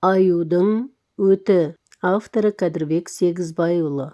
Аюдың өті. Авторы Кәдірбек Сегізбайұлы.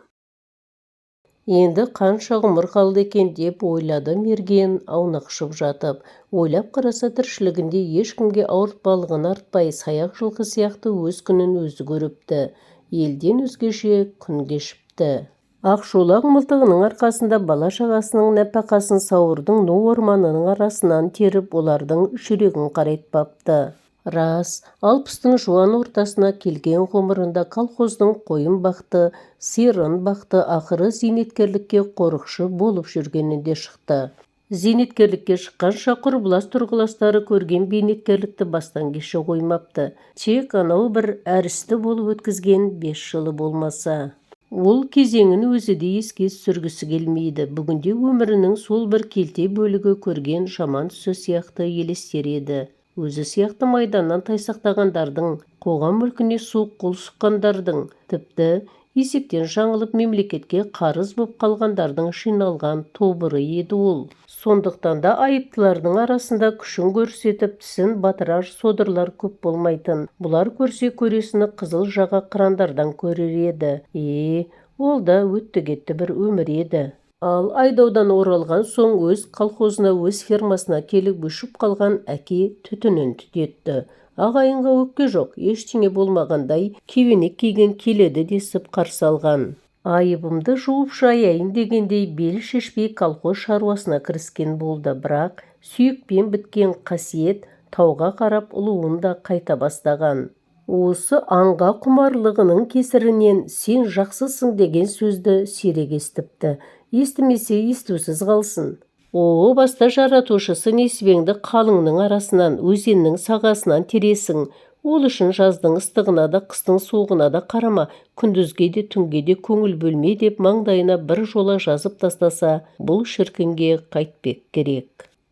Енді қанша ғұмыр қалды екен деп ойлады мерген аунақшып жатып. Ойлап қараса тіршілігінде ешкімге ауыртпалығын артпай саяқ жылқы сияқты өз күнін өзі көріпті. Елден өзгеше күн кешіпті. Ақшолақ мылтығының арқасында бала-шағасының нәпақасын сауырдың ну орманының арасынан теріп, олардың жүрегін қарайтпапты. Рас, 60-тың жуан ортасына келген ғұмырында колхоздың қойын бақты, сиырын бақты, ақыры зейнеткерлікке қорықшы болып жүргенінде шықты. Зейнеткерлікке шыққанша құрбылас тұрғыластары көрген бейнеткерлікті бастан кеше қоймапты. Тек анау бір әрісті болып өткізген 5 жылы болмаса. Ол кезеңін өзі де еске түсіргісі келмейді. Бүгінде өмірінің сол бір келте бөлігі көрген жаман түсі сияқты елестер еді. Өзі сияқты майданнан тайсақтағандардың, қоғам мүлкіне суық қол сұққандардың, тіпті есептен жаңылып мемлекетке қарыз боп қалғандардың жиналған тобыры еді ол. Сондықтан да айыптылардың арасында күшін көрсетіп тісін батырар содырлар көп болмайтын. Бұлар көрсе көресіні қызыл жаға қырандардан көрер еді. Ол да өтті кетті бір өмір еді. Ал айдаудан оралған соң өз колхозына, өз фермасына келіп өшіп қалған әке түтінін түтетті. Ағайынға өкпе жоқ, ештеңе болмағандай кебенек киген келеді десіп қарсы алған. Айыбымды жуып шаяйын дегендей бел шешпей колхоз шаруасына кіріскен болды. Бірақ сүйекпен біткен қасиет тауға қарап ұлуын да қайта бастаған. Осы аңға құмарлығының кесірінен сен жақсысың деген сөзді сирек естіпті. Естімесе естусіз қалсын. Баста жаратушысы несібеңді қалыңның арасынан, өзеннің сағасынан тересің. Ол үшін жаздың ыстығына да, қыстың суығына да қарама, күндізге де түнге де көңіл бөлме деп маңдайына бір жола жазып тастаса, бұл шіркінге қайтпек керек.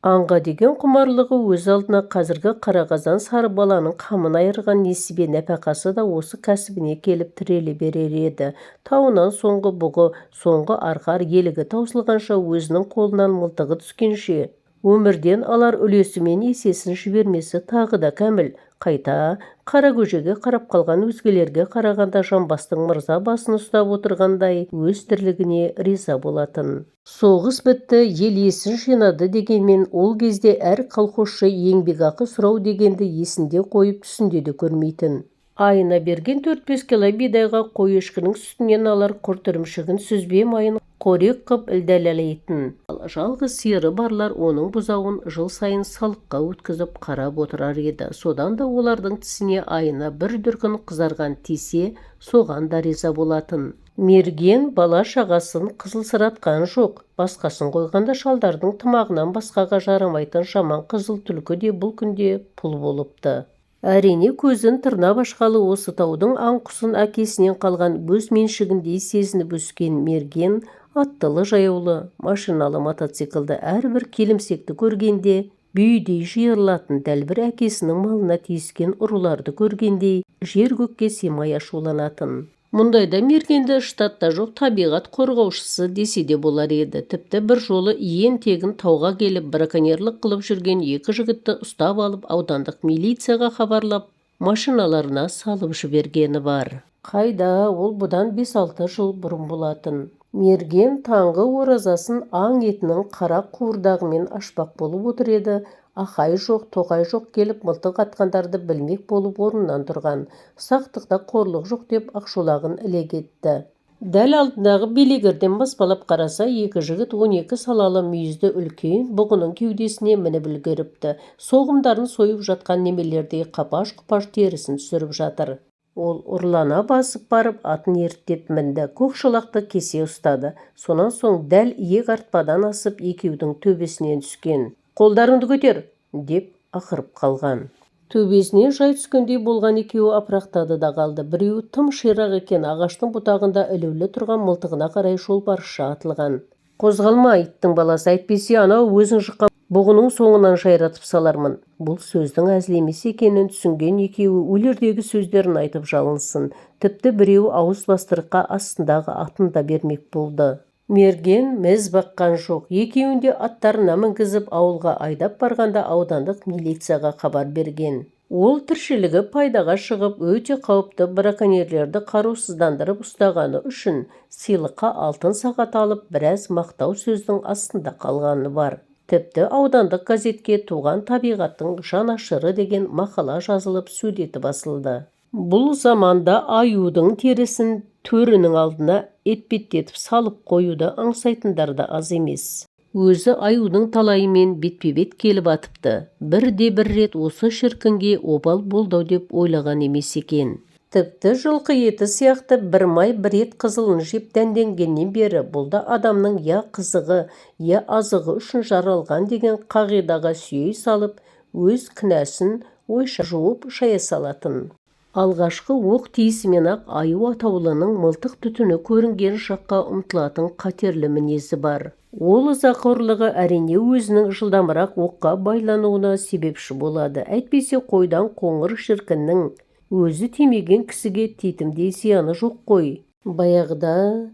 Аңға деген құмарлығы өз алдына қазіргі қарақазан сары баланың қамын айырған несібе нәпақасы да осы кәсібіне келіп тіреле берер еді. Тауынан соңғы бұғы, соңғы арқар елігі таусылғанша өзінің қолынан мылтығы түскенше, өмірден алар үлесімен есесін жібермесі тағы да кәміл. Қайта қара көжеге қарап қалған өзгелерге қарағанда жамбастың мырза басын ұстап отырғандай өз тірлігіне риза болатын. Соғыс бітті, ел есін жинады дегенмен ол кезде әр колхозшы еңбекақы сұрау дегенді есінде қойып түсінде де көрмейтін. Айына берген 4-5 кило бидайға қой ешкінің сүтінен алар құрт ірімшігін сүзбе майын қорек қып ілдәләлейтін. Жалғыз сиыры барлар оның бұзауын жыл сайын салыққа өткізіп қарап отырар еді. Содан да олардың тісіне айына бір дүркін қызарған тисе, соған да риза болатын. Мерген бала-шағасын қызылсыратқан жоқ. Басқасын қойғанда шалдардың тымағынан басқаға жарамайтын жаман қызыл түлкі де бұл күнде пұл болыпты. Әрине көзін тырнап ашқалы осы таудың аң-құсын әкесінен қалған өз меншігіндей сезініп өскен мерген аттылы жаяулы, машиналы мотоциклді әрбір келімсекті көргенде бүйдей жиырылатын, дәл бір әкесінің малына тиіскен ұрыларды көргендей жер-көкке симай ашуланатын. Мұндайда мергенді штатта жоқ табиғат қорғаушысы десе де болар еді. Тіпті бір жолы иен тегін тауға келіп браконьерлік қылып жүрген 2 жігітті ұстап алып аудандық милицияға хабарлап машиналарына салып жібергені бар. Қайда, ол бұдан 5-6 жыл бұрын болатын. Мерген таңғы оразасын аң етінің қара қуырдағымен ашпақ болып отыр еді. Ақай жоқ, тоқай жоқ келіп мылтық атқандарды білмек болып орнынан тұрған. Сақтықта қорлық жоқ деп Ақшолағын іле кетті. Дәл алдындағы белегірден баспалап қараса, 2 жігіт 12 салалы мүйізді үлкен бұғының кеудесіне мініп үлгеріпті. Соғымдарын сойып жатқан немелердей қапаш-құпаш терісін түсіріп жатыр. Ол ұрлана басып барып атын ерттеп мінді. Көкшолақты кесе ұстады. Сонан соң дәл иек артпадан асып екеудің төбесінен түскен. Қолдарыңды көтер, деп ақырып қалған. Төбесіне жай түскендей болған екеуі апырақтады да қалды. Біреуі тым ширақ екен, ағаштың бұтағында ілулі тұрған мылтығына қарай шолпарша атылған. Қозғалма, иттің баласы, әйтпесе анау өзің жыққан бұғының соңынан жайратып салармын. Бұл сөздің әзіл емес екенін түсінген екеуі өлердегі сөздерін айтып жалынсын. Тіпті біреуі ауыз бастырыққа астындағы атын да бермек болды. Мерген міз баққан жоқ. Екеуінде аттарына мінгізіп ауылға айдап барғанда аудандық милицияға хабар берген. Ол тіршілігі пайдаға шығып өте қауіпті браконьерлерді қарусыздандырып ұстағаны үшін сыйлыққа алтын сағат алып біраз мақтау сөздің астында қалғаны бар. Тіпті аудандық газетке туған табиғаттың жанашыры деген мақала жазылып суреті басылды. Бұл заманда аюдың терісін төрінің алдына етпеттетіп салып қоюды аңсайтындар да аз емес. Өзі аюдың талайымен бетпе-бет келіп атыпты. Бірде-бір рет осы шіркінге обал болдау деп ойлаған емес екен. Тіпті жылқы еті сияқты бір май бір ет қызылын жеп дәнденгеннен бері бұл да адамның я қызығы, я азығы үшін жаралған деген қағидаға сүйей салып, өз кінәсін ойша жуып шая салатын. Алғашқы оқ тиісімен-ақ аю атаулының мылтық түтіні көрінген жаққа ұмтылатын қатерлі мінезі бар. Ол ызақорлығы әрине өзінің жылдамырақ оққа байлануына себепші болады. Әйтпесе қойдан қоңыр шіркіннің өзі тимеген кісіге титімдей зияны жоқ қой. Баяғыда,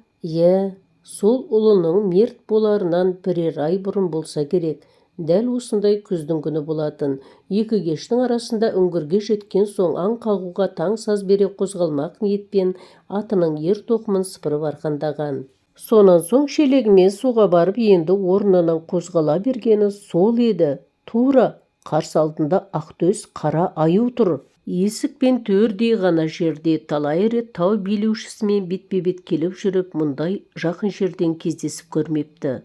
сол ұлының мерт боларынан бірер ай бұрын болса керек, дәл осындай күздің күні болатын. Екі кештің арасында үңгірге жеткен соң аң қағуға таң саз бере қозғалмақ ниетпен атының ер тоқымын сыпырып арқандаған. Сонан соң шелегімен суға барып енді орнынан қозғала бергені сол еді. Тура қарсы алдында ақтөс қара аю тұр. Есік пен төрдей ғана жерде талай рет тау билеушісімен бетпе-бет келіп жүріп, мұндай жақын жерден кездесіп көрмепті.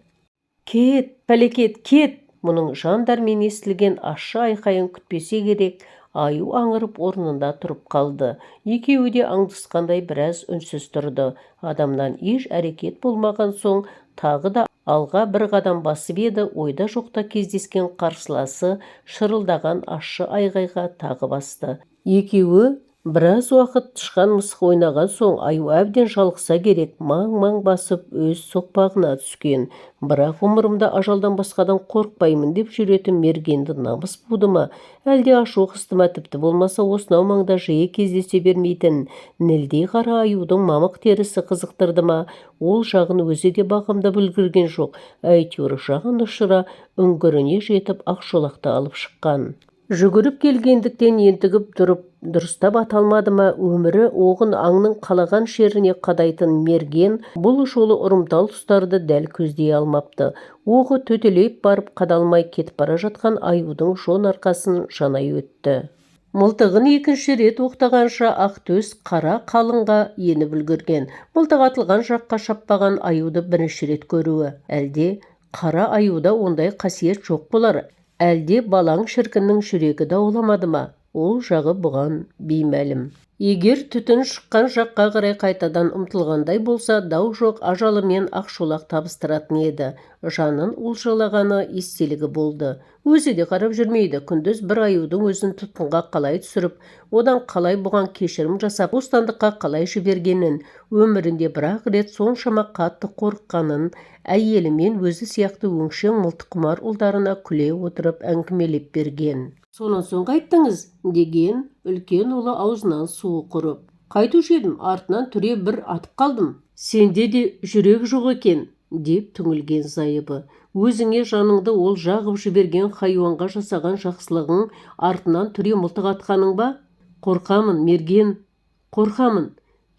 Кет, пәлекет, кет! Мұның жандармен естілген ащы айқайын күтпесе керек, аю аңырып орнында тұрып қалды. Екеуі де аңдысқандай біраз үнсіз тұрды. Адамнан еш әрекет болмаған соң тағы да алға бір қадам басып еді, ойда жоқта кездескен қарсыласы шырылдаған ащы айғайға тағы басты. Екеуі біраз уақыт тышқан мысық ойнаған соң аю әбден жалықса керек, маң-маң басып өз соқпағына түскен. Бірақ ғұмырымда ажалдан басқадан қорықпаймын деп жүретін мергенді намыс буды ма, әлде ашу қысты ма, тіпті болмаса осынау маңда жиі кездесе бермейтін нілдей қара аюдың мамық терісі қызықтырды ма, ол жағын өзі де бағамдап үлгерген жоқ. Әйтеуір жағын ұшыра үңгіріне жетіп ақшолақты алып шыққан. Жүгіріп келгендіктен ентігіп тұрып дұрыстап аталмады ма, өмірі оғын аңның қалаған шеріне қадайтын мерген бұл жолы ұрымтал тұстарды дәл көздей алмапты. Оғы төтелеп барып қадалмай кетіп бара жатқан аюдың жон арқасын жанай өтті. Мылтығын екінші рет оқтағанша ақтөс қара қалыңға еніп үлгерген. Мылтық атылған жаққа шаппаған аюды бірінші рет көруі. Әлде қара аюда ондай қасиет жоқ болар. Әлде балаң шіркіннің жүрегі дауламады ма? Ол жағы бұған беймәлім. Егер түтін шыққан жаққа қарай қайтадан ұмтылғандай болса, дау жоқ, ажалымен ақшолақ табыстыратын еді. Жанын олжалағаны естелігі болды. Өзі де қарап жүрмейді. Күндіз бір аюдың өзін тұтқынға қалай түсіріп, одан қалай бұған кешірім жасап, бостандыққа қалай жібергенін, өмірінде бір-ақ рет соншама қатты қорыққанын, әйелімен өзі сияқты өңшең мылтыққұмар ұлдарына күле отырып әңгімелеп берген. Сонан соң қайттыңыз, деген үлкен ұлы аузынан суы құрып. Қайтушы едім, артынан түре бір атып қалдым. Сенде де жүрек жоқ екен, деп түңілген зайыбы. Өзіңе жаныңды ол жағып жіберген хайуанға жасаған жақсылығың артынан түре мылтық атқаның ба? Қорқамын, мерген, қорқамын.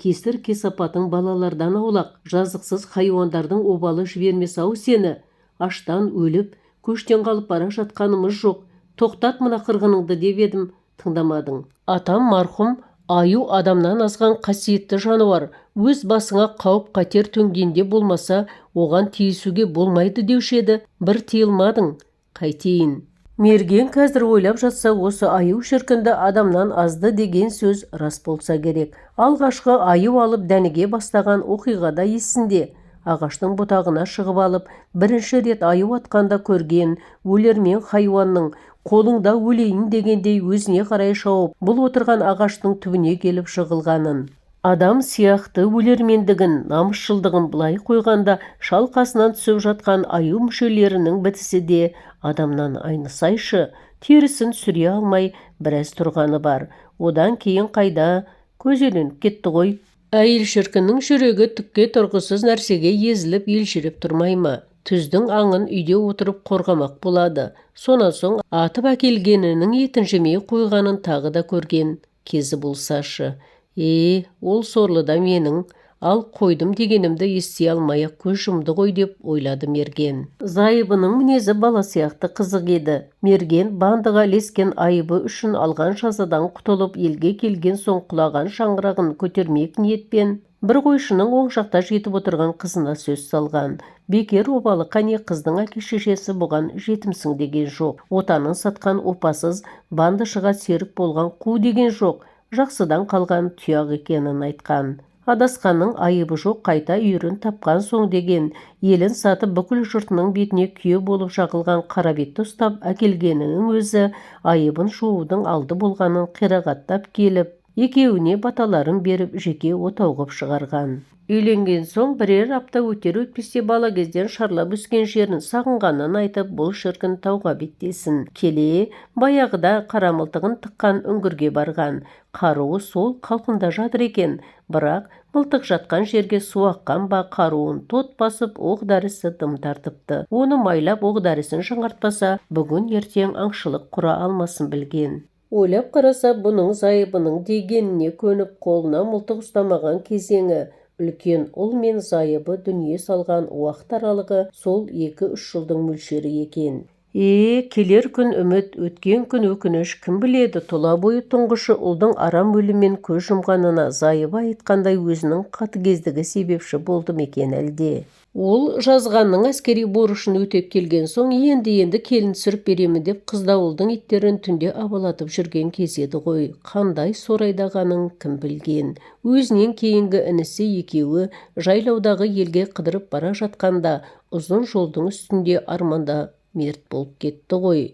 Кесір кесапатың балалардан аулақ, жазықсыз хайуандардың обалы жібермес-ау сені. Аштан өліп, көштен қалып бара жатқанымыз жоқ. Тоқтат мына қырғыныңды деп едім, тыңдамадың. Атам марқұм аю адамнан азған қасиетті жануар. Өз басыңа қауіп қатер төнгенде болмаса, оған тиісуге болмайды деуші еді. Бір тиылмадың. Қайтейін. Мерген қазір ойлап жатса, осы аю шіркінді адамнан азды деген сөз рас болса керек. Алғашқы аю алып дәніге бастаған оқиғада есінде. Ағаштың бұтағына шығып алып, бірінші рет аю атқанда көрген өлермен хайуанның қолыңда өлейін дегендей өзіне қарай шауып, бұл отырған ағаштың түбіне келіп жығылғанын. Адам сияқты өлермендігін, намысшылдығын былай қойғанда, шалқасынан түсіп жатқан аю мүшелерінің бітісі де адамнан айнысайшы, терісін сүре алмай біраз тұрғаны бар. Одан кейін қайда? Көзеленіп кетті ғой. Әйел шіркіннің жүрегі түкке тұрғысыз нәрсеге езіліп елжіреп тұрмай ма? түздің аңын үйде отырып қорғамақ болады. Сонан соң атып әкелгенінің етін жемей қойғанын тағы да көрген кезі болсашы. Ол сорлы да менің, ал қойдым дегенімді ести алмай-ақ көз жұмды ғой деп ойлады мерген. Зайыбының мінезі бала сияқты қызық еді. Мерген бандыға ілескен айыбы үшін алған жазадан құтылып елге келген соң құлаған шаңырағын көтермек ниетпен бір қойшының оң жақта жетіп отырған қызына сөз салған. Бекер обалы қане, қыздың әке-шешесі бұған жетімсің деген жоқ. Отанын сатқан опасыз бандышыға серік болған қу деген жоқ. Жақсыдан қалған тұяқ екенін айтқан. Адасқанның айыбы жоқ, қайта үйірін тапқан соң деген. Елін сатып бүкіл жұртының бетіне күйе болып жағылған Қарабетті ұстап әкелгенінің өзі айыбын жуудың алды болғанын қирағаттап келіп, екеуіне баталарын беріп жеке отау қып шығарған. Үйленген соң бірер апта өтер-өтпесте бала кезден шарлап өскен жерін сағынғанын айтып, бұл шіркін тауға беттесін. Келе баяғыда қарамылтығын тыққан үңгірге барған. Қаруы сол қалпында жатыр екен, бірақ мылтық жатқан жерге су аққан ба, қаруын тот басып оқ-дәрісі дым тартыпты. Оны майлап оқ-дәрісін жаңартпаса, бүгін ертең аңшылық құра алмасын білген. Ойлап қараса, бұның зайыбының дегеніне көніп қолына мылтық ұстамаған кезеңі, үлкен ұл мен зайыбы дүние салған уақыт аралығы сол 2-3 жылдың мөлшері екен. Келер күн үміт, өткен күн өкініш, кім біледі, тұла бойы тұңғышы ұлдың арам өліммен көз жұмғанына зайыбы айтқандай өзінің қатыгездігі себепші болды ма екен әлде? Ол жазғанның әскери борышын өтеп келген соң енді келін түсіріп беремін деп қыздауылдың иттерін түнде абалатып жүрген кез еді ғой. Қандай сорайдағанын кім білген. Өзінен кейінгі інісі екеуі жайлаудағы елге қыдырып бара жатқанда ұзын жолдың үстінде арманда мерт болып кетті ғой.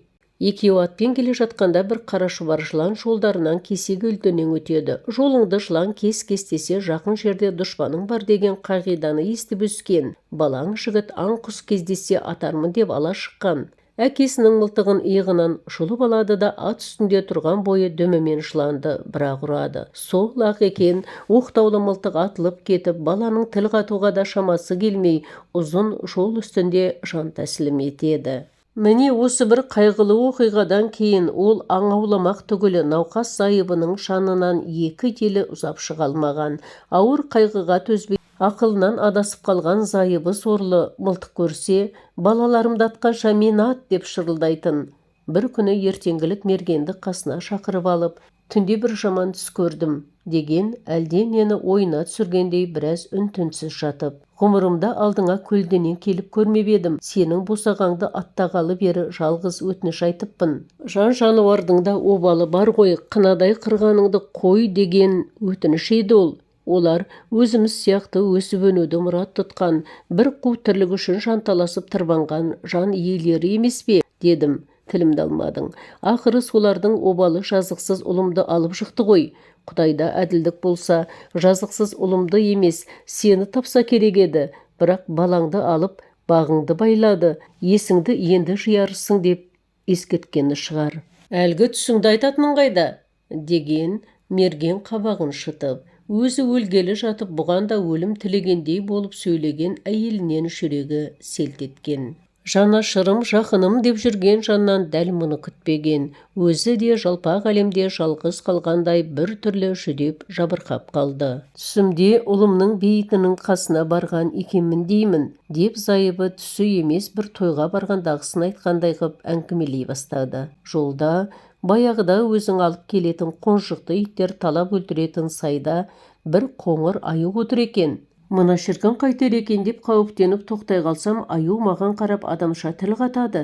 Екеуі атпен келе жатқанда бір қара шұбар жылан жолдарынан кесе-көлденең өтеді. Жолыңды жылан кес-кестесе жақын жерде дұшпаның бар деген қағиданы естіп өскен. Балаң жігіт аң-құс кездессе атармын деп ала шыққан. Әкесінің мылтығын иығынан жұлып алады да ат үстінде тұрған бойы дүмімен жыланды бірақ ұрады. Сол-ақ екен, оқтаулы мылтық атылып кетіп, баланың тіл қатуға да шамасы келмей, ұзын жол үстінде жан тәсілім етеді. Міне осы бір қайғылы оқиғадан кейін ол аң ауламақ түгілі науқас зайыбының жанынан екі телі ұзап шыға алмаған. Ауыр қайғыға төзбей ақылынан адасып қалған зайыбы сорлы мылтық көрсе, балаларымды атқанша мен ат деп шырылдайтын. Бір күні ертеңгілік мергенді қасына шақырып алып, түнде бір жаман түс көрдім деген әлденені ойына түсіргендей біраз үн-түнсіз жатып. Ғұмырымда алдыңа көлденең келіп көрмеп едім. Сенің босағаңды аттағалы бері жалғыз өтініш айтыппын. Жан жануардың да обалы бар ғой, қынадай қырғаныңды қой деген өтініш еді ол. Олар өзіміз сияқты өсіп өнуді мұрат тұтқан, бір қу тірлік үшін жанталасып тырбанған жан иелері емес пе, дедім. Тілімді алмадың. Ақыры солардың обалы жазықсыз ұлымды алып шықты ғой. Құдайда әділдік болса, жазықсыз ұлымды емес, сені тапса керек еді. Бірақ балаңды алып, бағыңды байлады, есіңді енді жиярсың деп ескерткені шығар. Әлгі түсіңді айтатының қайда? Деген мерген қабағын шытып. Өзі өлгелі жатып, бұған да өлім тілегендей болып сөйлеген әйелінен жүрегі селт еткен. Жанашырым, жақыным деп жүрген жаннан дәл мұны күтпеген. Өзі де жалпақ әлемде жалғыз қалғандай бір түрлі жүдеп жабырқап қалды. Түсімде ұлымның бейітінің қасына барған екенмін деймін, деп зайыбы түсі емес бір тойға барғандағысын айтқандай қып әңгімелей бастады. Жолда баяғыда өзің алып келетін қонжықты иттер талап өлтіретін сайда бір қоңыр аю отыр екен. Мына шіркін қайтер екен деп қауіптеніп тоқтай қалсам, аю маған қарап адамша тіл қатады.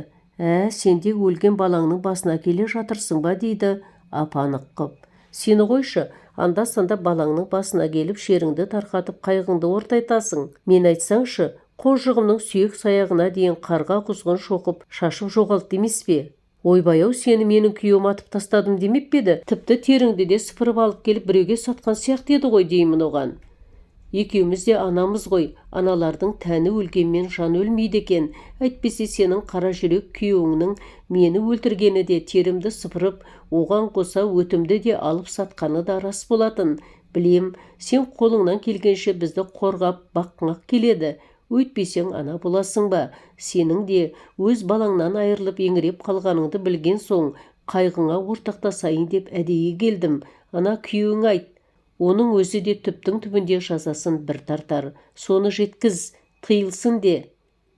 Сенде өлген балаңның басына келе жатырсың ба дейді, апанық қып. Сені қойшы, анда-санда балаңның басына келіп шеріңді тарқатып қайғыңды ортайтасың. Мен айтсаңшы, қонжығымның сүйек саяғына дейін қарға құзғын шоқып шашып жоғалт демес пе? Ойбай-ау, сені менің күйеуім атып тастадым демеп пе еді? Тіпті теріңді де сыпырып алып келіп біреуге сатқан сияқты еді ғой деймін оған. Екеуміз де анамыз ғой, аналардың тәні өлгенмен жан өлмейді екен. Әйтпесе сенің қара жүрек күйеуіңнің мені өлтіргені де терімді сыпырып, оған қоса өтімді де алып сатқаны да рас болатын. Білем, сен қолыңнан келгенше бізді қорғап баққыңақ келеді. өйтпесең ана боласың ба? Сенің де өз балаңнан айырылып еңіреп қалғаныңды білген соң қайғыңа ортақтасайын деп әдейі келдім. Ана күйеуің айт. Оның өзі де түптің түбінде жазасын бір тартар. Соны жеткіз, тыйылсын де.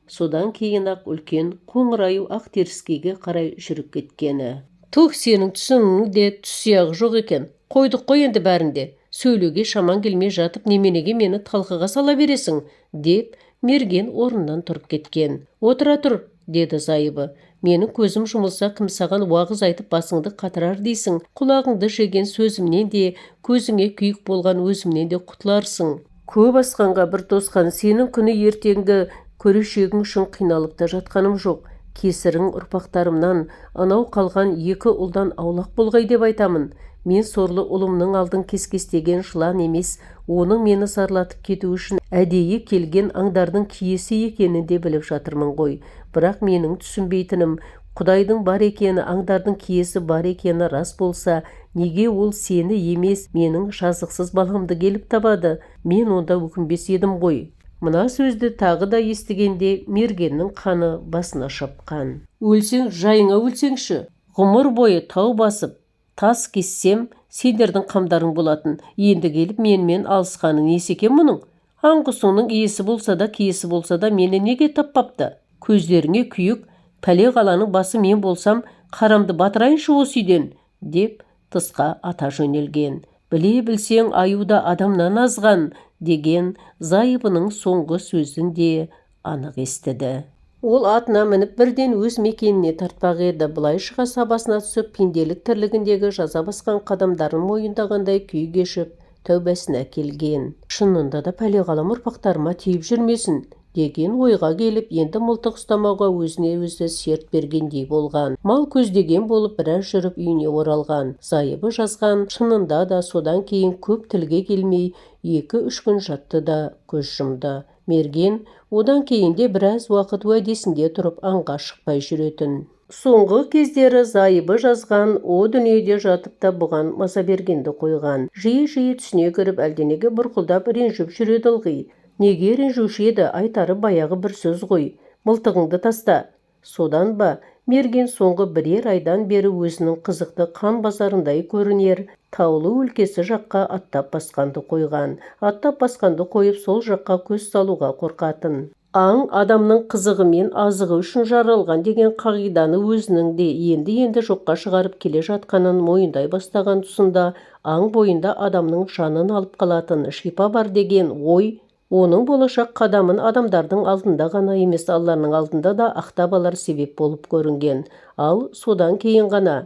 Содан кейін-ақ үлкен қоңыраю ақ теріскейге қарай жүріп кеткені. Тух, сенің түсіңде түс-сияғы жоқ екен. Қойдық қой енді бәрінде. Сөйлеуге шаман келмей жатып неменеге мені талқыға сала бересің, деп мерген орнынан тұрып кеткен. Отыра тұр, деді зайыбы. Менің көзім жұмылса кім саған уағыз айтып басыңды қатырар дейсің. Құлағыңды жеген сөзімнен де, көзіңе күйік болған өзімнен де құтыларсың. Көп асқанға бір тосқан, сенің күні ертеңгі көрешегің үшін қиналып та жатқаным жоқ. Кесірің ұрпақтарымнан, анау қалған екі ұлдан аулақ болғай деп айтамын. Мен сорлы ұлымның алдын кескестеген жылан емес, оның мені зарлатып кету үшін әдейі келген аңдардың киесі екенін де біліп жатырмын ғой. Бірақ менің түсінбейтінім, Құдайдың бар екені, аңдардың киесі бар екені рас болса, неге ол сені емес, менің жазықсыз баламды келіп табады? Мен онда өкінбес едім ғой. Мына сөзді тағы да естігенде мергеннің қаны басына шапқан. Өлсең, жайыңа өлсеңші. Ғұмыр бойы тау басып, тас кессем, сендердің қамдарың болатын. Енді келіп менімен алысқаны несі екен мұның? Аңқұсыңның иесі болса да, киесі болса да мені неге таппапты? Көздеріңе күйік, пәле қаланың басы мен болсам, қарамды батырайыншы осы үйден, деп тысқа ата жөнелген. Біле білсең, аюда адамнан азған, деген зайыбының соңғы сөзін де анық естіді. Ол атына мініп бірден өз мекеніне тартпақ еді. Былайшыға сабасына түсіп, пенделік тірлігіндегі жаза басқан қадамдарын мойындағандай күй кешіп, тәубасына келген. Шынында да пәле-қалам ұрпақтарыма тиіп жүрмесін, деген ойға келіп, енді мылтық ұстамауға өзіне өзі серт бергендей болған. Мал көздеген болып біраз жүріп үйіне оралған. Зайыбы жазған, шынында да содан кейін көп тілге келмей, 2-3 күн жатты да көз жұмды. Мерген одан кейін де біраз уақыт уәдесінде тұрып аңға шықпай жүретін. Соңғы кездері зайыбы жазған о дүниеде жатып та бұған маза бергенді қойған. Жиі-жиі түсіне кіріп әлденеге бұрқылдап ренжіп жүреді ылғи. Неге ренжуші еді, айтары баяғы бір сөз ғой. Мылтығыңды таста. Содан ба, мерген соңғы бірер айдан бері өзінің қызықты қан базарындай көрінер таулы өлкесі жаққа аттап басқанды қойған. Аттап басқанды қойып сол жаққа көз салуға қорқатын. Аң адамның қызығы мен азығы үшін жаралған деген қағиданы өзінің де енді жоққа шығарып келе жатқанын мойындай бастаған тұсында аң бойында адамның жанын алып қалатын шипа бар деген ой оның болашақ қадамын адамдардың алдында ғана емес, Алланың алдында да ақтап алар себеп болып көрінген. Ал содан кейін ғана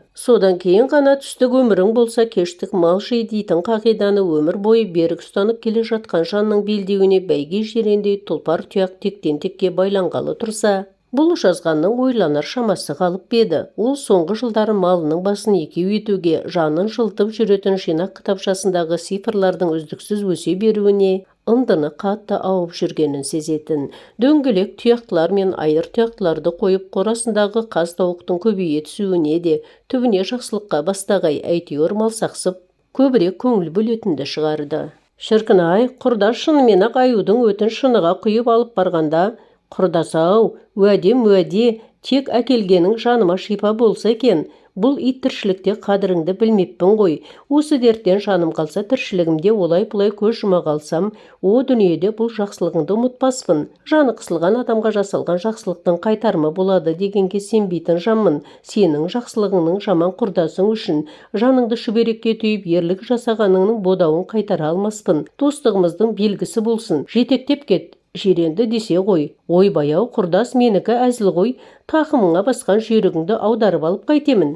түстік өмірің болса кештік мал жей дейтін қағиданы өмір бойы берік ұстанып келе жатқан жанның белдеуіне бәйге жирендей тұлпар тұяқ тектен текке байланғалы тұрса, бұл жазғанның ойланар шамасы қалып еді. Ол соңғы жылдары малының басын екеу етуге, жанын жылтып жүретін жинақ кітапшасындағы цифрлардың үздіксіз өсе беруіне ындыны қатты ауып жүргенін сезетін. Дөңгелек тұяқтылар мен айыр тұяқтыларды қойып қорасындағы қаз тауықтың көбейе түсуіне де түбіне жақсылыққа бастағай әйтеуір малсақсып көбірек көңіл бөлетінді шығарды. Шіркін-ай, құрдас шынымен-ақ аюдың өтін шыныға құйып алып барғанда, құрдас-ау, уәде, тек әкелгенің жаныма шипа болса екен, бұл ит тіршілікте қадіріңді білмеппін ғой. Осы дерттен жаным қалса, тіршілігімде олай-бұлай көз жұма қалсам, о дүниеде бұл жақсылығыңды ұмытпаспын. Жаны қысылған адамға жасалған жақсылықтың қайтарымы болады дегенге сенбейтін жанмын. Сенің жақсылығыңның жаман құрдасың үшін жаныңды шүберекке түйіп ерлік жасағаныңның бодауын қайтара алмаспын. Достығымыздың белгісі болсын. Жетектеп кет. Жиренді десе ғой. Ойбай-ау, құрдас, менікі әзіл ғой. Тақымыңа басқан жүйрігіңді аударып алып қайтемін.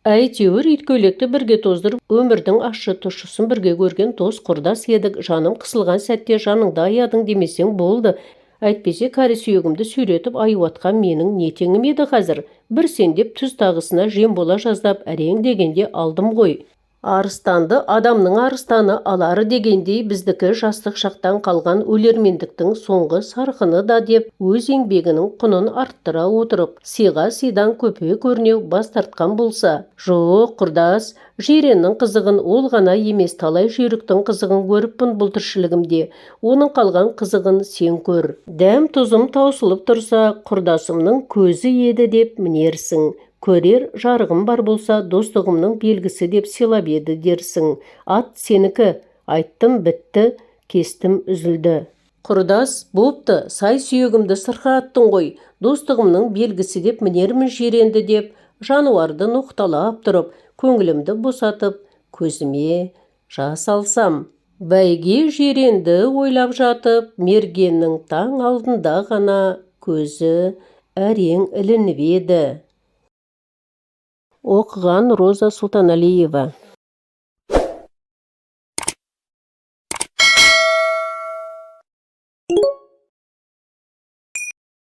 Әйтеуір иткөйлекті бірге тоздырып, өмірдің ащы тұщысын бірге көрген дос құрдас едік. Жаным қысылған сәтте жаныңды аядың демесең болды. Әйтпесе кәрі сүйегімді сүйретіп аюатқан менің не теңім еді қазір. Бір сендеп түз тағысына жем бола жаздап әрең дегенде алдым ғой. Арыстанды адамның арыстаны алары дегендей біздікі жастық шақтан қалған өлермендіктің соңғы сарқыны да деп өз еңбегінің құнын арттыра отырып, сыйға сыйдан көпе көрнеу бас тартқан болса, жоқ құрдас, жиреннің қызығын ол ғана емес талай жүйріктің қызығын көріппін бұл тіршілігімде, оның қалған қызығын сен көр. Дәм тұзым таусылып тұрса, құрдасымның көзі еді деп мінерсің. Көрер жарығым бар болса, достығымның белгісі деп сыйлап еді дерсің. Ат сенікі, айттым бітті, кестім үзілді. Құрдас, бопты, сай сүйегімді сырға аттың ғой, достығымның белгісі деп мінермін жиренді деп, жануарды ноқталап тұрып, көңілімді босатып, көзіме жас алсам. Бәйге жиренді ойлап жатып, мергеннің таң алдында ғана көзі әрең ілініп еді. Оқыған Роза Сұлтаналиева.